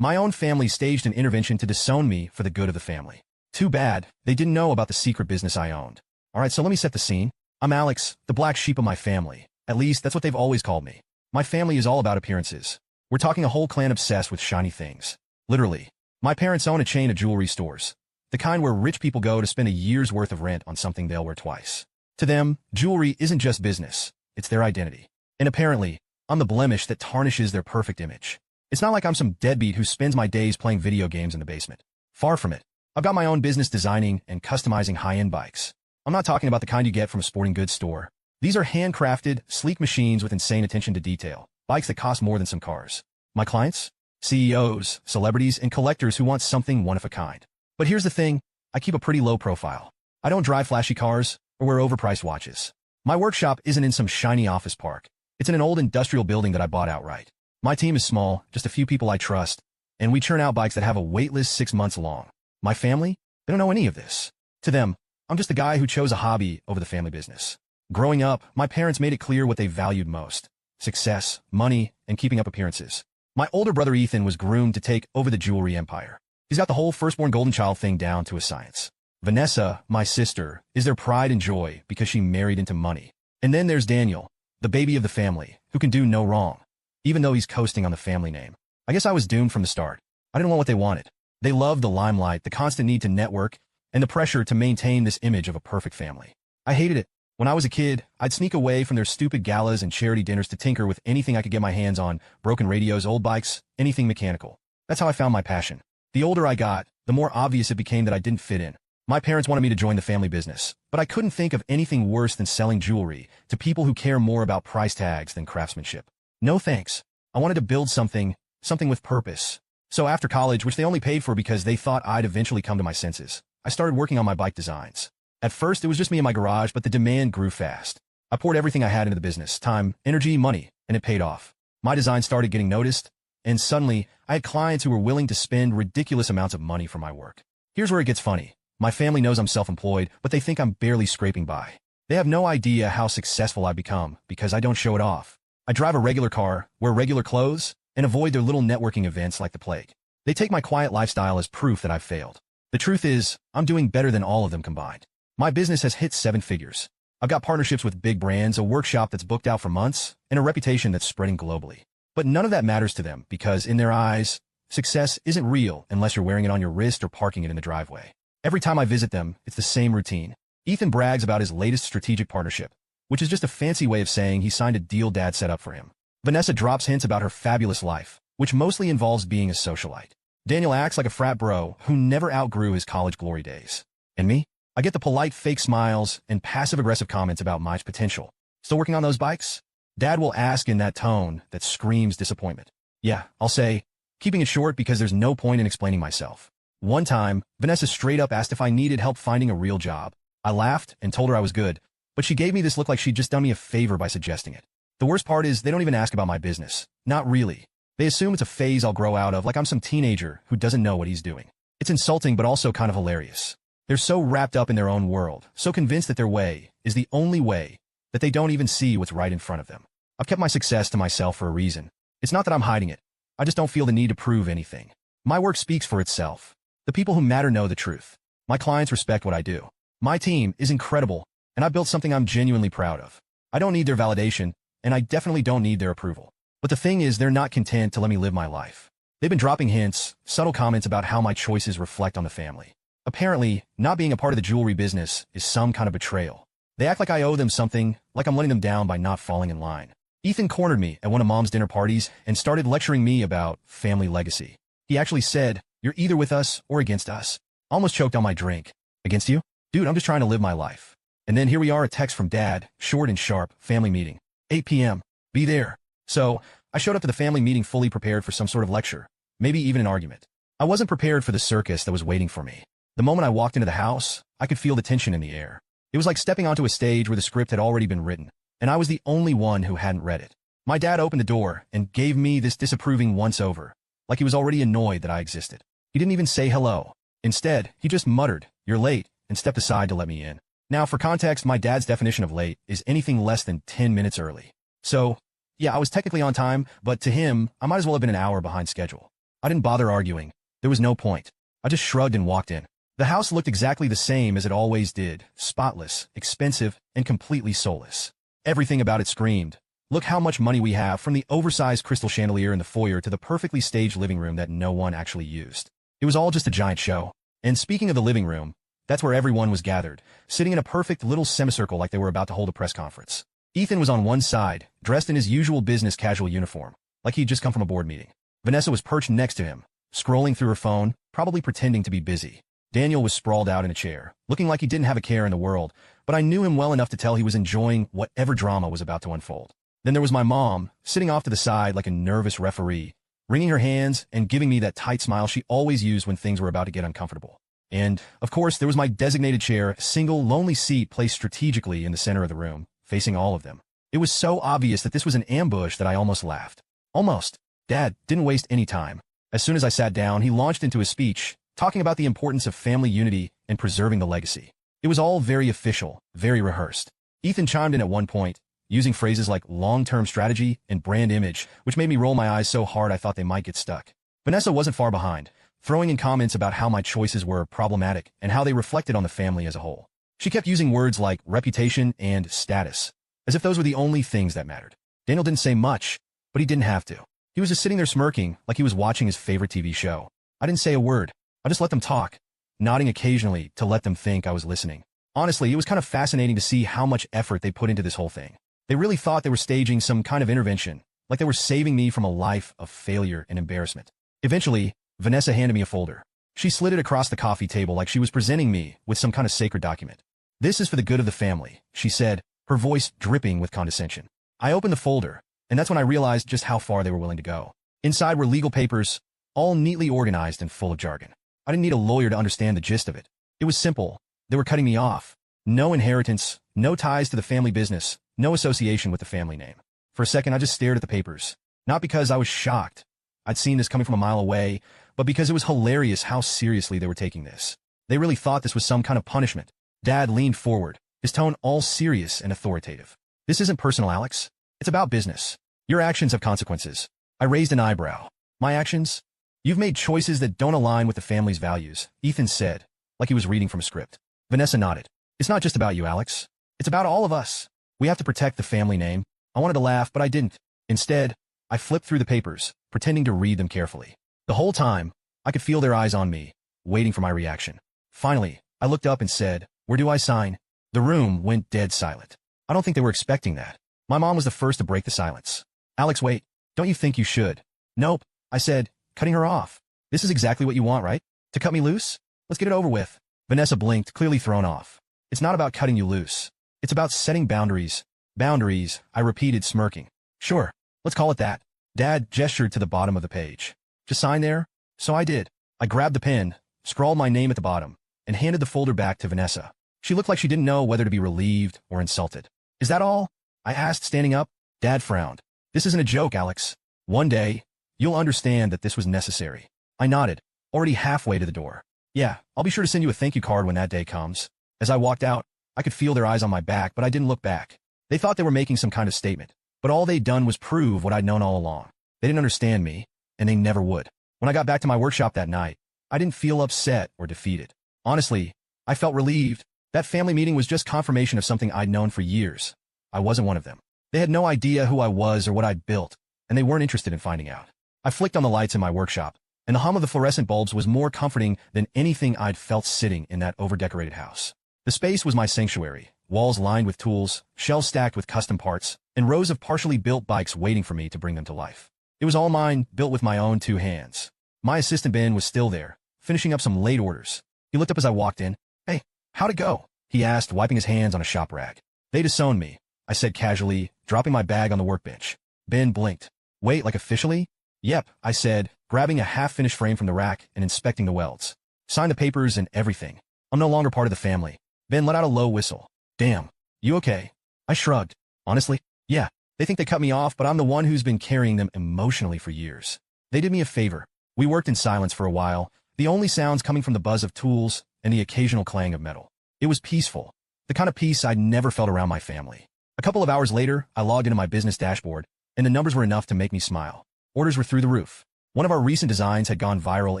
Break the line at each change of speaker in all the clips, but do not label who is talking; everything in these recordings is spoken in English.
My own family staged an intervention to disown me for the good of the family. Too bad, they didn't know about the secret business I owned. Alright, so let me set the scene. I'm Alex, the black sheep of my family. At least, that's what they've always called me. My family is all about appearances. We're talking a whole clan obsessed with shiny things. Literally. My parents own a chain of jewelry stores. The kind where rich people go to spend a year's worth of rent on something they'll wear twice. To them, jewelry isn't just business. It's their identity. And apparently, I'm the blemish that tarnishes their perfect image. It's not like I'm some deadbeat who spends my days playing video games in the basement. Far from it. I've got my own business designing and customizing high-end bikes. I'm not talking about the kind you get from a sporting goods store. These are handcrafted, sleek machines with insane attention to detail. Bikes that cost more than some cars. My clients? CEOs, celebrities, and collectors who want something one of a kind. But here's the thing, I keep a pretty low profile. I don't drive flashy cars or wear overpriced watches. My workshop isn't in some shiny office park. It's in an old industrial building that I bought outright. My team is small, just a few people I trust, and we churn out bikes that have a wait list 6 months long. My family? They don't know any of this. To them, I'm just the guy who chose a hobby over the family business. Growing up, my parents made it clear what they valued most: success, money, and keeping up appearances. My older brother Ethan was groomed to take over the jewelry empire. He's got the whole firstborn golden child thing down to a science. Vanessa, my sister, is their pride and joy because she married into money. And then there's Daniel, the baby of the family, who can do no wrong, even though he's coasting on the family name. I guess I was doomed from the start. I didn't want what they wanted. They loved the limelight, the constant need to network, and the pressure to maintain this image of a perfect family. I hated it. When I was a kid, I'd sneak away from their stupid galas and charity dinners to tinker with anything I could get my hands on: broken radios, old bikes, anything mechanical. That's how I found my passion. The older I got, the more obvious it became that I didn't fit in. My parents wanted me to join the family business, but I couldn't think of anything worse than selling jewelry to people who care more about price tags than craftsmanship. No thanks. I wanted to build something with purpose. So after college, which they only paid for because they thought I'd eventually come to my senses, I started working on my bike designs. At first, it was just me in my garage, but the demand grew fast. I poured everything I had into the business: time, energy, money, and it paid off. My design started getting noticed, and suddenly, I had clients who were willing to spend ridiculous amounts of money for my work. Here's where it gets funny. My family knows I'm self-employed, but they think I'm barely scraping by. They have no idea how successful I've become because I don't show it off. I drive a regular car, wear regular clothes, and avoid their little networking events like the plague. They take my quiet lifestyle as proof that I've failed. The truth is, I'm doing better than all of them combined. My business has hit 7 figures. I've got partnerships with big brands, a workshop that's booked out for months, and a reputation that's spreading globally. But none of that matters to them because, in their eyes, success isn't real unless you're wearing it on your wrist or parking it in the driveway. Every time I visit them, it's the same routine. Ethan brags about his latest strategic partnership, which is just a fancy way of saying he signed a deal Dad set up for him. Vanessa drops hints about her fabulous life, which mostly involves being a socialite. Daniel acts like a frat bro who never outgrew his college glory days. And me? I get the polite fake smiles and passive-aggressive comments about my potential. Still working on those bikes? Dad will ask in that tone that screams disappointment. Yeah, I'll say, keeping it short because there's no point in explaining myself. One time, Vanessa straight up asked if I needed help finding a real job. I laughed and told her I was good, but she gave me this look like she'd just done me a favor by suggesting it. The worst part is they don't even ask about my business. Not really. They assume it's a phase I'll grow out of, like I'm some teenager who doesn't know what he's doing. It's insulting but also kind of hilarious. They're so wrapped up in their own world, so convinced that their way is the only way, that they don't even see what's right in front of them. I've kept my success to myself for a reason. It's not that I'm hiding it. I just don't feel the need to prove anything. My work speaks for itself. The people who matter know the truth. My clients respect what I do. My team is incredible, and I built something I'm genuinely proud of. I don't need their validation, and I definitely don't need their approval. But the thing is, they're not content to let me live my life. They've been dropping hints, subtle comments about how my choices reflect on the family. Apparently, not being a part of the jewelry business is some kind of betrayal. They act like I owe them something, like I'm letting them down by not falling in line. Ethan cornered me at one of Mom's dinner parties and started lecturing me about family legacy. He actually said, "You're either with us or against us." Almost choked on my drink. Against you? Dude, I'm just trying to live my life. And then here we are, a text from Dad, short and sharp: family meeting. 8 p.m. Be there. So, I showed up to the family meeting fully prepared for some sort of lecture, maybe even an argument. I wasn't prepared for the circus that was waiting for me. The moment I walked into the house, I could feel the tension in the air. It was like stepping onto a stage where the script had already been written, and I was the only one who hadn't read it. My dad opened the door and gave me this disapproving once-over, like he was already annoyed that I existed. He didn't even say hello. Instead, he just muttered, "You're late," and stepped aside to let me in. Now, for context, my dad's definition of late is anything less than 10 minutes early. So, yeah, I was technically on time, but to him, I might as well have been an hour behind schedule. I didn't bother arguing. There was no point. I just shrugged and walked in. The house looked exactly the same as it always did, spotless, expensive, and completely soulless. Everything about it screamed, "Look how much money we have," from the oversized crystal chandelier in the foyer to the perfectly staged living room that no one actually used. It was all just a giant show. And speaking of the living room, that's where everyone was gathered, sitting in a perfect little semicircle like they were about to hold a press conference. Ethan was on one side, dressed in his usual business casual uniform, like he'd just come from a board meeting. Vanessa was perched next to him, scrolling through her phone, probably pretending to be busy. Daniel was sprawled out in a chair, looking like he didn't have a care in the world, but I knew him well enough to tell he was enjoying whatever drama was about to unfold. Then there was my mom, sitting off to the side like a nervous referee, wringing her hands and giving me that tight smile she always used when things were about to get uncomfortable. And, of course, there was my designated chair, a single, lonely seat placed strategically in the center of the room, facing all of them. It was so obvious that this was an ambush that I almost laughed. Almost. Dad didn't waste any time. As soon as I sat down, he launched into his speech, talking about the importance of family unity and preserving the legacy. It was all very official, very rehearsed. Ethan chimed in at one point, using phrases like long-term strategy and brand image, which made me roll my eyes so hard I thought they might get stuck. Vanessa wasn't far behind, throwing in comments about how my choices were problematic and how they reflected on the family as a whole. She kept using words like reputation and status, as if those were the only things that mattered. Daniel didn't say much, but he didn't have to. He was just sitting there smirking like he was watching his favorite TV show. I didn't say a word. I just let them talk, nodding occasionally to let them think I was listening. Honestly, it was kind of fascinating to see how much effort they put into this whole thing. They really thought they were staging some kind of intervention, like they were saving me from a life of failure and embarrassment. Eventually, Vanessa handed me a folder. She slid it across the coffee table like she was presenting me with some kind of sacred document. "This is for the good of the family," she said, her voice dripping with condescension. I opened the folder, and that's when I realized just how far they were willing to go. Inside were legal papers, all neatly organized and full of jargon. I didn't need a lawyer to understand the gist of it. It was simple. They were cutting me off. No inheritance, no ties to the family business, no association with the family name. For a second, I just stared at the papers. Not because I was shocked. I'd seen this coming from a mile away, but because it was hilarious how seriously they were taking this. They really thought this was some kind of punishment. Dad leaned forward, his tone all serious and authoritative. "This isn't personal, Alex. It's about business. Your actions have consequences." I raised an eyebrow. "My actions? You've made choices that don't align with the family's values," Ethan said, like he was reading from a script. Vanessa nodded. "It's not just about you, Alex. It's about all of us. We have to protect the family name." I wanted to laugh, but I didn't. Instead, I flipped through the papers, pretending to read them carefully. The whole time, I could feel their eyes on me, waiting for my reaction. Finally, I looked up and said, "Where do I sign?" The room went dead silent. I don't think they were expecting that. My mom was the first to break the silence. "Alex, wait. Don't you think you should?" "Nope," I said, cutting her off. "This is exactly what you want, right? To cut me loose? Let's get it over with." Vanessa blinked, clearly thrown off. "It's not about cutting you loose. It's about setting boundaries." "Boundaries," I repeated, smirking. "Sure, let's call it that." Dad gestured to the bottom of the page. "Just sign there?" So I did. I grabbed the pen, scrawled my name at the bottom, and handed the folder back to Vanessa. She looked like she didn't know whether to be relieved or insulted. "Is that all?" I asked, standing up. Dad frowned. "This isn't a joke, Alex. One day, you'll understand that this was necessary." I nodded, already halfway to the door. "Yeah, I'll be sure to send you a thank you card when that day comes." As I walked out, I could feel their eyes on my back, but I didn't look back. They thought they were making some kind of statement, but all they'd done was prove what I'd known all along. They didn't understand me, and they never would. When I got back to my workshop that night, I didn't feel upset or defeated. Honestly, I felt relieved. That family meeting was just confirmation of something I'd known for years. I wasn't one of them. They had no idea who I was or what I'd built, and they weren't interested in finding out. I flicked on the lights in my workshop, and the hum of the fluorescent bulbs was more comforting than anything I'd felt sitting in that over-decorated house. The space was my sanctuary, walls lined with tools, shelves stacked with custom parts, and rows of partially built bikes waiting for me to bring them to life. It was all mine, built with my own two hands. My assistant Ben was still there, finishing up some late orders. He looked up as I walked in. "Hey, how'd it go?" he asked, wiping his hands on a shop rag. "They disowned me," I said casually, dropping my bag on the workbench. Ben blinked. "Wait, like officially?" "Yep," I said, grabbing a half-finished frame from the rack and inspecting the welds. "Signed the papers and everything. I'm no longer part of the family." Ben let out a low whistle. "Damn. You okay?" I shrugged. "Honestly, yeah. They think they cut me off, but I'm the one who's been carrying them emotionally for years." They did me a favor. We worked in silence for a while, the only sounds coming from the buzz of tools and the occasional clang of metal. It was peaceful, the kind of peace I'd never felt around my family. A couple of hours later, I logged into my business dashboard, and the numbers were enough to make me smile. Orders were through the roof. One of our recent designs had gone viral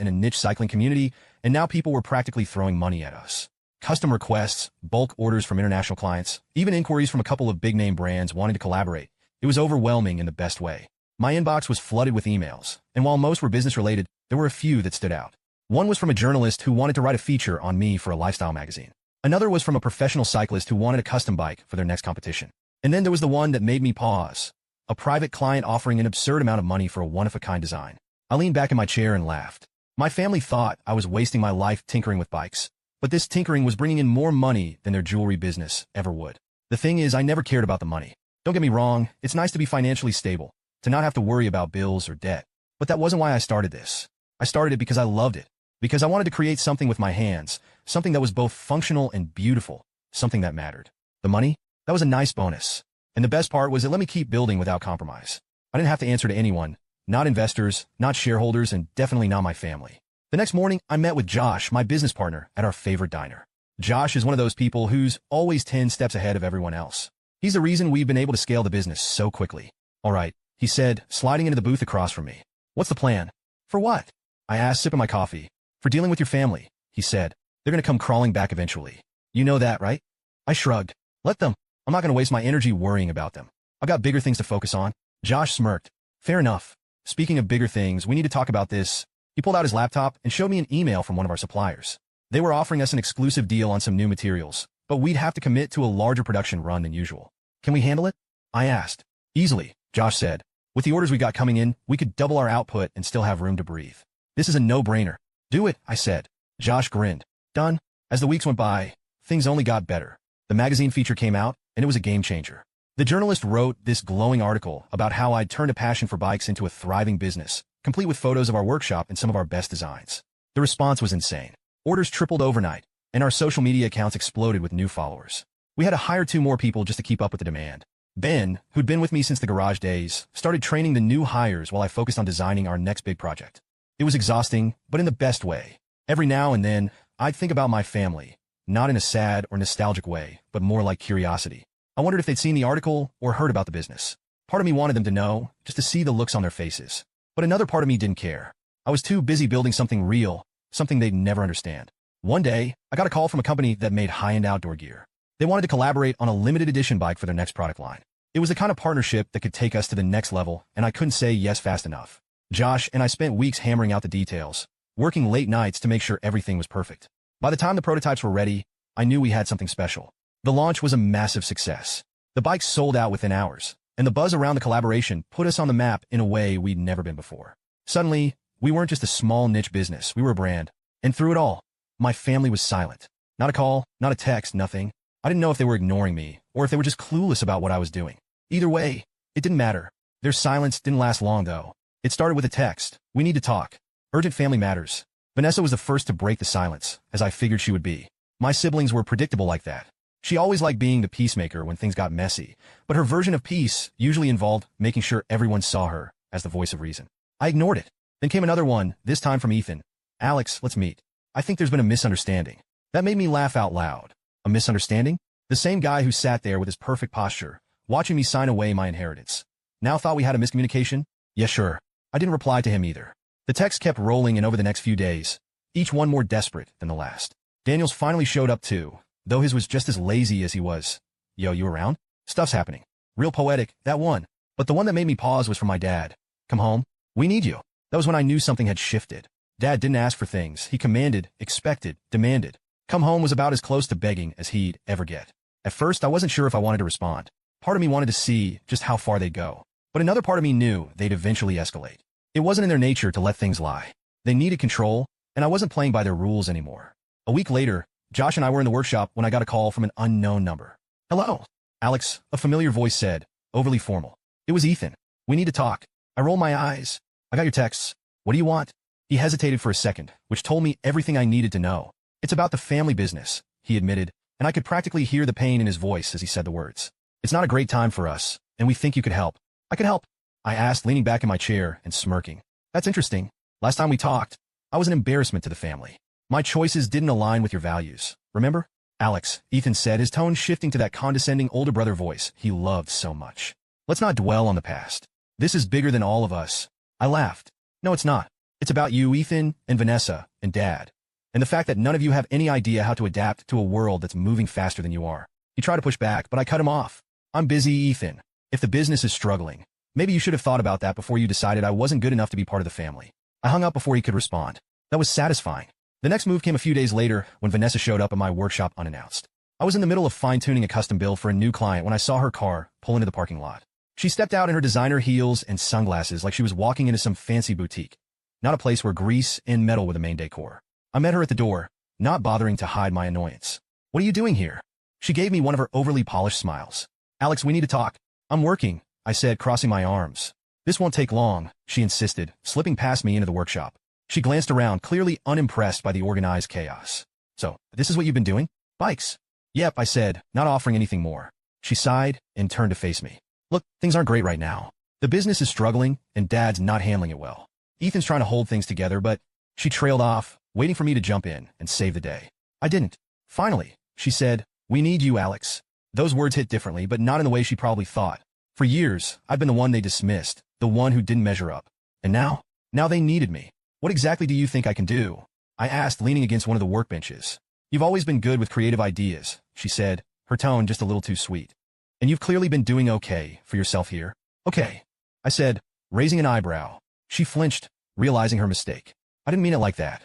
in a niche cycling community, and now people were practically throwing money at us. Custom requests, bulk orders from international clients, even inquiries from a couple of big-name brands wanting to collaborate. It was overwhelming in the best way. My inbox was flooded with emails, and while most were business-related, there were a few that stood out. One was from a journalist who wanted to write a feature on me for a lifestyle magazine. Another was from a professional cyclist who wanted a custom bike for their next competition. And then there was the one that made me pause. A private client offering an absurd amount of money for a one-of-a-kind design. I leaned back in my chair and laughed. My family thought I was wasting my life tinkering with bikes, but this tinkering was bringing in more money than their jewelry business ever would. The thing is, I never cared about the money. Don't get me wrong, it's nice to be financially stable, to not have to worry about bills or debt. But that wasn't why I started this. I started it because I loved it. Because I wanted to create something with my hands, something that was both functional and beautiful, something that mattered. The money? That was a nice bonus. And the best part was it let me keep building without compromise. I didn't have to answer to anyone, not investors, not shareholders, and definitely not my family. The next morning, I met with Josh, my business partner, at our favorite diner. Josh is one of those people who's always 10 steps ahead of everyone else. He's the reason we've been able to scale the business so quickly. All right, he said, sliding into the booth across from me. What's the plan? For what? I asked, sipping my coffee. For dealing with your family, he said. They're going to come crawling back eventually. You know that, right? I shrugged. Let them. I'm not going to waste my energy worrying about them. I've got bigger things to focus on. Josh smirked. Fair enough. Speaking of bigger things, we need to talk about this. He pulled out his laptop and showed me an email from one of our suppliers. They were offering us an exclusive deal on some new materials, but we'd have to commit to a larger production run than usual. Can we handle it? I asked. Easily, Josh said. With the orders we got coming in, we could double our output and still have room to breathe. This is a no-brainer. Do it, I said. Josh grinned. Done. As the weeks went by, things only got better. The magazine feature came out, and it was a game-changer. The journalist wrote this glowing article about how I'd turned a passion for bikes into a thriving business, complete with photos of our workshop and some of our best designs. The response was insane. Orders tripled overnight, and our social media accounts exploded with new followers. We had to hire 2 more people just to keep up with the demand. Ben, who'd been with me since the garage days, started training the new hires while I focused on designing our next big project. It was exhausting, but in the best way. Every now and then, I'd think about my family, not in a sad or nostalgic way, but more like curiosity. I wondered if they'd seen the article or heard about the business. Part of me wanted them to know, just to see the looks on their faces. But another part of me didn't care. I was too busy building something real, something they'd never understand. One day, I got a call from a company that made high-end outdoor gear. They wanted to collaborate on a limited edition bike for their next product line. It was the kind of partnership that could take us to the next level, and I couldn't say yes fast enough. Josh and I spent weeks hammering out the details, working late nights to make sure everything was perfect. By the time the prototypes were ready, I knew we had something special. The launch was a massive success. The bikes sold out within hours, and the buzz around the collaboration put us on the map in a way we'd never been before. Suddenly, we weren't just a small niche business, we were a brand. And through it all, my family was silent. Not a call, not a text, nothing. I didn't know if they were ignoring me, or if they were just clueless about what I was doing. Either way, it didn't matter. Their silence didn't last long, though. It started with a text. We need to talk. Urgent family matters. Vanessa was the first to break the silence, as I figured she would be. My siblings were predictable like that. She always liked being the peacemaker when things got messy, but her version of peace usually involved making sure everyone saw her as the voice of reason. I ignored it. Then came another one, this time from Ethan. Alex, let's meet. I think there's been a misunderstanding. That made me laugh out loud. A misunderstanding? The same guy who sat there with his perfect posture, watching me sign away my inheritance. Now thought we had a miscommunication? Yeah, sure. I didn't reply to him either. The text kept rolling in over the next few days, each one more desperate than the last. Daniel's finally showed up too, though his was just as lazy as he was. Yo, you around? Stuff's happening. Real poetic, that one. But the one that made me pause was from my dad. Come home. We need you. That was when I knew something had shifted. Dad didn't ask for things. He commanded, expected, demanded. Come home was about as close to begging as he'd ever get. At first, I wasn't sure if I wanted to respond. Part of me wanted to see just how far they'd go. But another part of me knew they'd eventually escalate. It wasn't in their nature to let things lie. They needed control, and I wasn't playing by their rules anymore. A week later, Josh and I were in the workshop when I got a call from an unknown number. Hello, Alex, a familiar voice said, overly formal. It was Ethan. We need to talk. I rolled my eyes. I got your texts. What do you want? He hesitated for a second, which told me everything I needed to know. It's about the family business, he admitted, and I could practically hear the pain in his voice as he said the words. It's not a great time for us, and we think you could help. I could help, I asked, leaning back in my chair and smirking. That's interesting. Last time we talked, I was an embarrassment to the family. My choices didn't align with your values. Remember? Alex, Ethan said, his tone shifting to that condescending older brother voice he loved so much. Let's not dwell on the past. This is bigger than all of us. I laughed. No, it's not. It's about you, Ethan, and Vanessa, and Dad. And the fact that none of you have any idea how to adapt to a world that's moving faster than you are. He tried to push back, but I cut him off. I'm busy, Ethan. If the business is struggling, maybe you should have thought about that before you decided I wasn't good enough to be part of the family. I hung up before he could respond. That was satisfying. The next move came a few days later when Vanessa showed up at my workshop unannounced. I was in the middle of fine-tuning a custom build for a new client when I saw her car pull into the parking lot. She stepped out in her designer heels and sunglasses like she was walking into some fancy boutique, not a place where grease and metal were the main decor. I met her at the door, not bothering to hide my annoyance. What are you doing here? She gave me one of her overly polished smiles. Alex, we need to talk. I'm working, I said, crossing my arms. This won't take long, she insisted, slipping past me into the workshop. She glanced around, clearly unimpressed by the organized chaos. So, this is what you've been doing? Bikes. Yep, I said, not offering anything more. She sighed and turned to face me. Look, things aren't great right now. The business is struggling, and Dad's not handling it well. Ethan's trying to hold things together, but she trailed off, waiting for me to jump in and save the day. I didn't. Finally, she said, we need you, Alex. Those words hit differently, but not in the way she probably thought. For years, I've been the one they dismissed, the one who didn't measure up. And now they needed me. What exactly do you think I can do? I asked, leaning against one of the workbenches. You've always been good with creative ideas, she said, her tone just a little too sweet. And you've clearly been doing okay for yourself here. Okay, I said, raising an eyebrow. She flinched, realizing her mistake. I didn't mean it like that.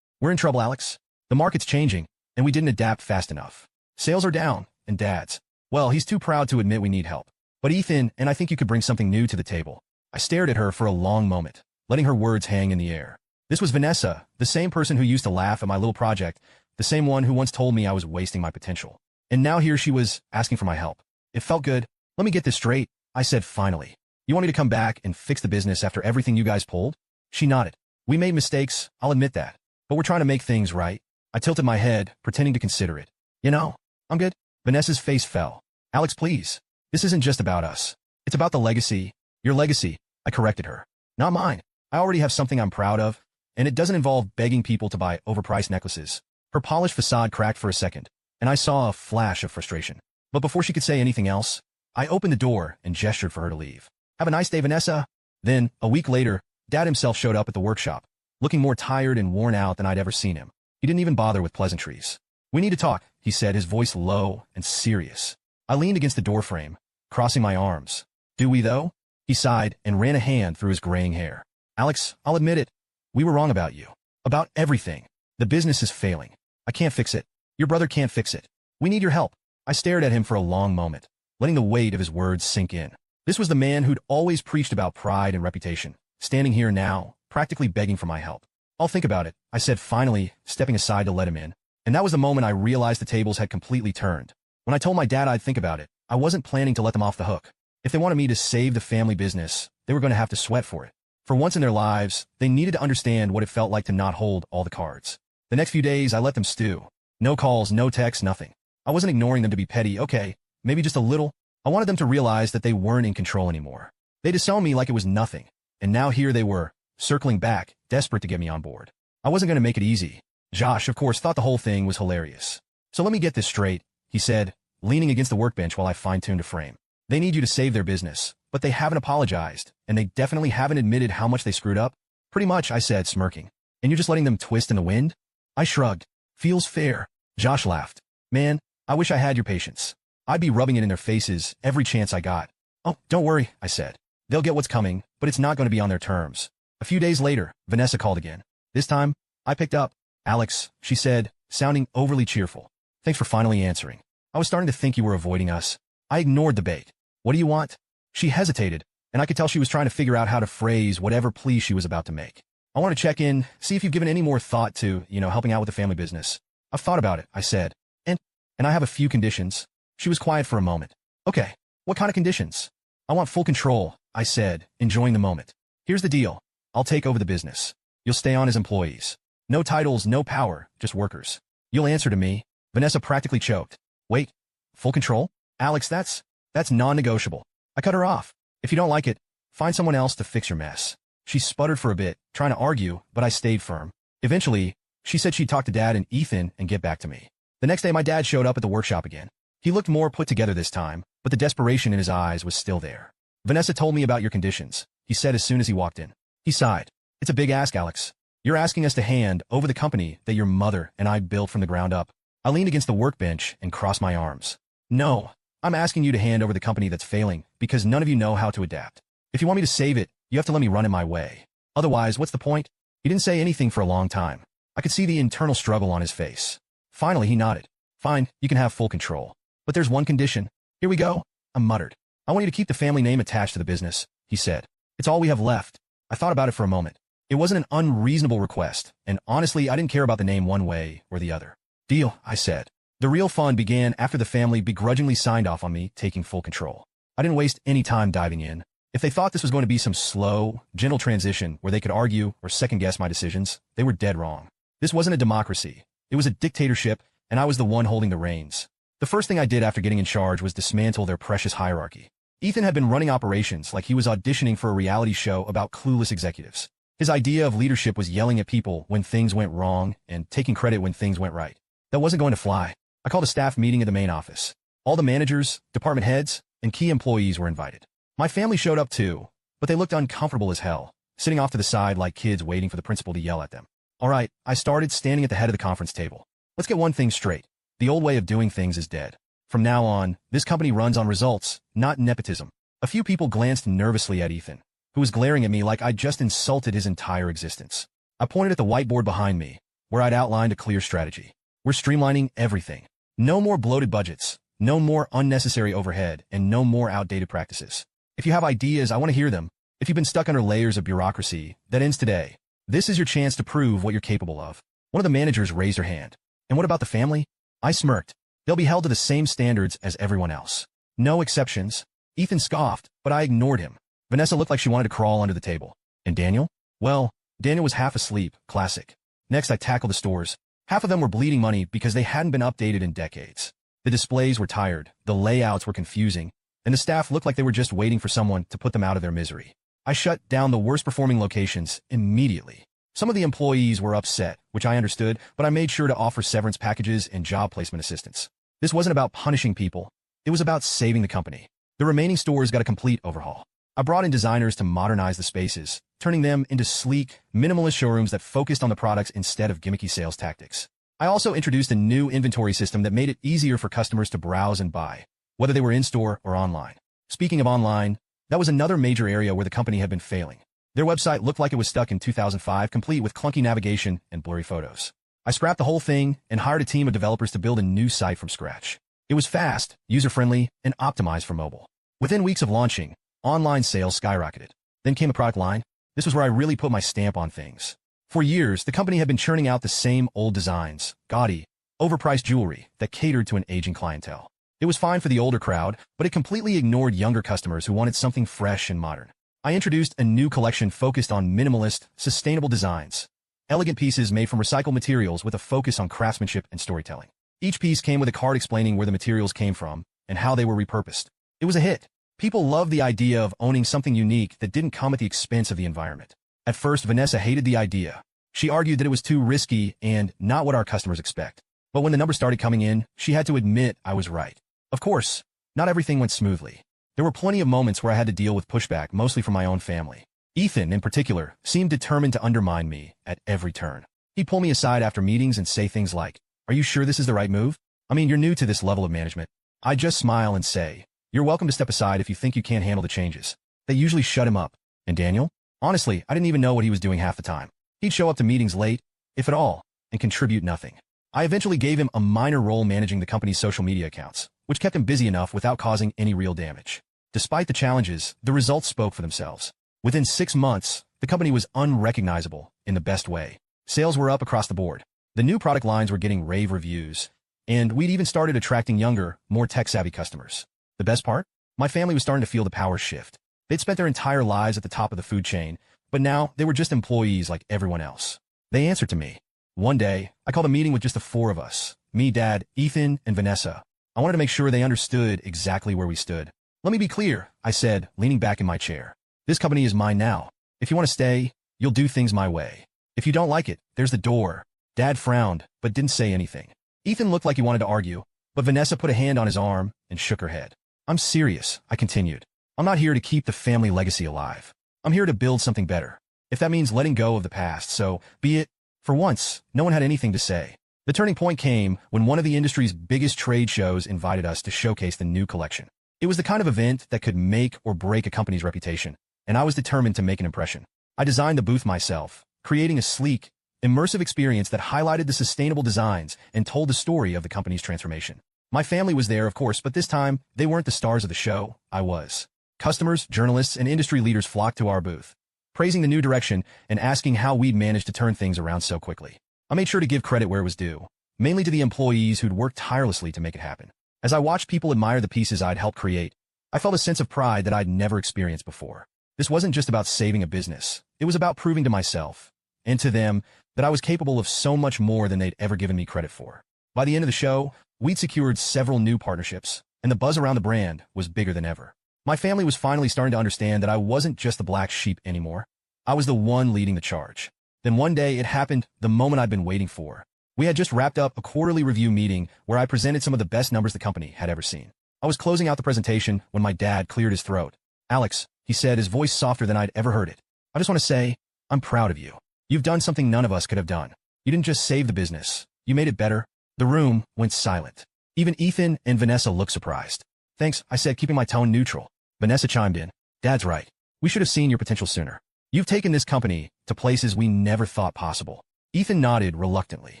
We're in trouble, Alex. The market's changing, and we didn't adapt fast enough. Sales are down, and Dad's, well, he's too proud to admit we need help. But Ethan, and I think you could bring something new to the table. I stared at her for a long moment, letting her words hang in the air. This was Vanessa, the same person who used to laugh at my little project, the same one who once told me I was wasting my potential. And now here she was, asking for my help. It felt good. Let me get this straight, I said finally. You want me to come back and fix the business after everything you guys pulled? She nodded. We made mistakes, I'll admit that. But we're trying to make things right. I tilted my head, pretending to consider it. You know, I'm good. Vanessa's face fell. Alex, please. This isn't just about us. It's about the legacy. Your legacy, I corrected her. Not mine. I already have something I'm proud of, and it doesn't involve begging people to buy overpriced necklaces. Her polished facade cracked for a second, and I saw a flash of frustration. But before she could say anything else, I opened the door and gestured for her to leave. Have a nice day, Vanessa. Then, a week later, Dad himself showed up at the workshop, looking more tired and worn out than I'd ever seen him. He didn't even bother with pleasantries. We need to talk, he said, his voice low and serious. I leaned against the doorframe, crossing my arms. Do we, though? He sighed and ran a hand through his graying hair. Alex, I'll admit it. We were wrong about you. About everything. The business is failing. I can't fix it. Your brother can't fix it. We need your help. I stared at him for a long moment, letting the weight of his words sink in. This was the man who'd always preached about pride and reputation, standing here now, practically begging for my help. I'll think about it, I said finally, stepping aside to let him in. And that was the moment I realized the tables had completely turned. When I told my dad I'd think about it, I wasn't planning to let them off the hook. If they wanted me to save the family business, they were going to have to sweat for it. For once in their lives, they needed to understand what it felt like to not hold all the cards. The next few days, I let them stew. No calls, no texts, nothing. I wasn't ignoring them to be petty, okay, maybe just a little. I wanted them to realize that they weren't in control anymore. They disowned me like it was nothing, and now here they were, circling back, desperate to get me on board. I wasn't going to make it easy. Josh, of course, thought the whole thing was hilarious. So let me get this straight, he said, leaning against the workbench while I fine-tuned a frame. They need you to save their business, but they haven't apologized, and they definitely haven't admitted how much they screwed up. Pretty much, I said, smirking. And you're just letting them twist in the wind? I shrugged. Feels fair. Josh laughed. Man, I wish I had your patience. I'd be rubbing it in their faces every chance I got. Oh, don't worry, I said. They'll get what's coming, but it's not going to be on their terms. A few days later, Vanessa called again. This time, I picked up. Alex, she said, sounding overly cheerful. Thanks for finally answering. I was starting to think you were avoiding us. I ignored the bait. What do you want? She hesitated, and I could tell she was trying to figure out how to phrase whatever plea she was about to make. I want to check in, see if you've given any more thought to, helping out with the family business. I've thought about it, I said. And I have a few conditions. She was quiet for a moment. Okay, what kind of conditions? I want full control, I said, enjoying the moment. Here's the deal. I'll take over the business. You'll stay on as employees. No titles, no power, just workers. You'll answer to me. Vanessa practically choked. Wait, full control? Alex, that's non-negotiable. I cut her off. If you don't like it, find someone else to fix your mess. She sputtered for a bit, trying to argue, but I stayed firm. Eventually, she said she'd talk to Dad and Ethan and get back to me. The next day, my dad showed up at the workshop again. He looked more put together this time, but the desperation in his eyes was still there. Vanessa told me about your conditions, he said as soon as he walked in. He sighed. It's a big ask, Alex. You're asking us to hand over the company that your mother and I built from the ground up. I leaned against the workbench and crossed my arms. No, I'm asking you to hand over the company that's failing because none of you know how to adapt. If you want me to save it, you have to let me run it my way. Otherwise, what's the point? He didn't say anything for a long time. I could see the internal struggle on his face. Finally, he nodded. Fine, you can have full control. But there's one condition. Here we go, I muttered. I want you to keep the family name attached to the business, he said. It's all we have left. I thought about it for a moment. It wasn't an unreasonable request, and honestly, I didn't care about the name one way or the other. Deal, I said. The real fun began after the family begrudgingly signed off on me taking full control. I didn't waste any time diving in. If they thought this was going to be some slow, gentle transition where they could argue or second-guess my decisions, they were dead wrong. This wasn't a democracy. It was a dictatorship, and I was the one holding the reins. The first thing I did after getting in charge was dismantle their precious hierarchy. Ethan had been running operations like he was auditioning for a reality show about clueless executives. His idea of leadership was yelling at people when things went wrong and taking credit when things went right. That wasn't going to fly. I called a staff meeting at the main office. All the managers, department heads, and key employees were invited. My family showed up too, but they looked uncomfortable as hell, sitting off to the side like kids waiting for the principal to yell at them. All right, I started standing at the head of the conference table. Let's get one thing straight. The old way of doing things is dead. From now on, this company runs on results, not nepotism. A few people glanced nervously at Ethan, who was glaring at me like I'd just insulted his entire existence. I pointed at the whiteboard behind me, where I'd outlined a clear strategy. We're streamlining everything. No more bloated budgets, no more unnecessary overhead, and no more outdated practices. If you have ideas, I want to hear them. If you've been stuck under layers of bureaucracy, that ends today. This is your chance to prove what you're capable of. One of the managers raised her hand. And what about the family? I smirked. They'll be held to the same standards as everyone else. No exceptions. Ethan scoffed, but I ignored him. Vanessa looked like she wanted to crawl under the table. And Daniel? Well, Daniel was half asleep, classic. Next, I tackled the stores. Half of them were bleeding money because they hadn't been updated in decades. The displays were tired, the layouts were confusing, and the staff looked like they were just waiting for someone to put them out of their misery. I shut down the worst-performing locations immediately. Some of the employees were upset, which I understood, but I made sure to offer severance packages and job placement assistance. This wasn't about punishing people. It was about saving the company. The remaining stores got a complete overhaul. I brought in designers to modernize the spaces, turning them into sleek, minimalist showrooms that focused on the products instead of gimmicky sales tactics. I also introduced a new inventory system that made it easier for customers to browse and buy, whether they were in-store or online. Speaking of online, that was another major area where the company had been failing. Their website looked like it was stuck in 2005, complete with clunky navigation and blurry photos. I scrapped the whole thing and hired a team of developers to build a new site from scratch. It was fast, user-friendly, and optimized for mobile. Within weeks of launching, online sales skyrocketed. Then came the product line. This was where I really put my stamp on things. For years, the company had been churning out the same old designs, gaudy, overpriced jewelry that catered to an aging clientele. It was fine for the older crowd, but it completely ignored younger customers who wanted something fresh and modern. I introduced a new collection focused on minimalist, sustainable designs. Elegant pieces made from recycled materials with a focus on craftsmanship and storytelling. Each piece came with a card explaining where the materials came from and how they were repurposed. It was a hit. People loved the idea of owning something unique that didn't come at the expense of the environment. At first, Vanessa hated the idea. She argued that it was too risky and not what our customers expect. But when the numbers started coming in, she had to admit I was right. Of course, not everything went smoothly. There were plenty of moments where I had to deal with pushback, mostly from my own family. Ethan, in particular, seemed determined to undermine me at every turn. He'd pull me aside after meetings and say things like, "Are you sure this is the right move? I mean, you're new to this level of management." I'd just smile and say, "You're welcome to step aside if you think you can't handle the changes." They usually shut him up. And Daniel? Honestly, I didn't even know what he was doing half the time. He'd show up to meetings late, if at all, and contribute nothing. I eventually gave him a minor role managing the company's social media accounts, which kept him busy enough without causing any real damage. Despite the challenges, the results spoke for themselves. Within 6 months, the company was unrecognizable in the best way. Sales were up across the board. The new product lines were getting rave reviews, and we'd even started attracting younger, more tech-savvy customers. The best part? My family was starting to feel the power shift. They'd spent their entire lives at the top of the food chain, but now they were just employees like everyone else. They answered to me. One day, I called a meeting with just the 4 of us, me, Dad, Ethan, and Vanessa. I wanted to make sure they understood exactly where we stood. "Let me be clear," I said, leaning back in my chair. "This company is mine now. If you want to stay, you'll do things my way. If you don't like it, there's the door." Dad frowned, but didn't say anything. Ethan looked like he wanted to argue, but Vanessa put a hand on his arm and shook her head. "I'm serious," I continued. "I'm not here to keep the family legacy alive. I'm here to build something better. If that means letting go of the past, so be it. For once, no one had anything to say. The turning point came when one of the industry's biggest trade shows invited us to showcase the new collection. It was the kind of event that could make or break a company's reputation, and I was determined to make an impression. I designed the booth myself, creating a sleek, immersive experience that highlighted the sustainable designs and told the story of the company's transformation. My family was there, of course, but this time, they weren't the stars of the show. I was. Customers, journalists, and industry leaders flocked to our booth, praising the new direction and asking how we'd managed to turn things around so quickly. I made sure to give credit where it was due, mainly to the employees who'd worked tirelessly to make it happen. As I watched people admire the pieces I'd helped create, I felt a sense of pride that I'd never experienced before. This wasn't just about saving a business. It was about proving to myself, and to them, that I was capable of so much more than they'd ever given me credit for. By the end of the show, we'd secured several new partnerships, and the buzz around the brand was bigger than ever. My family was finally starting to understand that I wasn't just the black sheep anymore. I was the one leading the charge. Then one day, it happened, the moment I'd been waiting for. We had just wrapped up a quarterly review meeting where I presented some of the best numbers the company had ever seen. I was closing out the presentation when my dad cleared his throat. "Alex," he said, his voice softer than I'd ever heard it. "I just want to say, I'm proud of you. You've done something none of us could have done. You didn't just save the business. You made it better." The room went silent. Even Ethan and Vanessa looked surprised. "Thanks," I said, keeping my tone neutral. Vanessa chimed in. "Dad's right. We should have seen your potential sooner. You've taken this company to places we never thought possible." Ethan nodded reluctantly.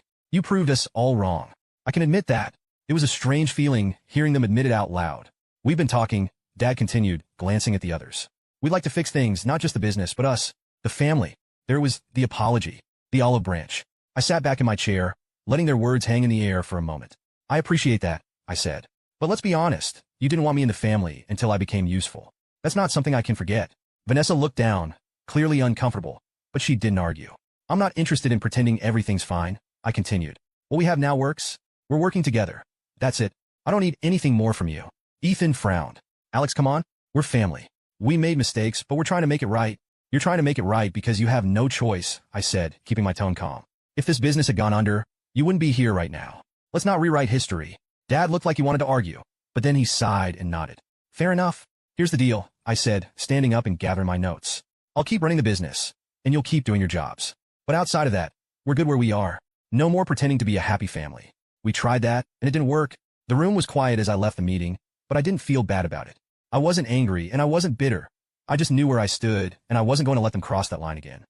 "You proved us all wrong. I can admit that." It was a strange feeling hearing them admit it out loud. "We've been talking," Dad continued, glancing at the others. "We'd like to fix things, not just the business, but us, the family." There was the apology, the olive branch. I sat back in my chair, letting their words hang in the air for a moment. "I appreciate that," I said. "But let's be honest, you didn't want me in the family until I became useful. That's not something I can forget." Vanessa looked down, clearly uncomfortable, but she didn't argue. "I'm not interested in pretending everything's fine," I continued. "What we have now works. We're working together. That's it. I don't need anything more from you." Ethan frowned. "Alex, come on. We're family. We made mistakes, but we're trying to make it right." "You're trying to make it right because you have no choice," I said, keeping my tone calm. "If this business had gone under, you wouldn't be here right now. Let's not rewrite history." Dad looked like he wanted to argue, but then he sighed and nodded. "Fair enough. Here's the deal," I said, standing up and gathering my notes. "I'll keep running the business, and you'll keep doing your jobs. But outside of that, we're good where we are. No more pretending to be a happy family. We tried that, and it didn't work." The room was quiet as I left the meeting, but I didn't feel bad about it. I wasn't angry, and I wasn't bitter. I just knew where I stood, and I wasn't going to let them cross that line again.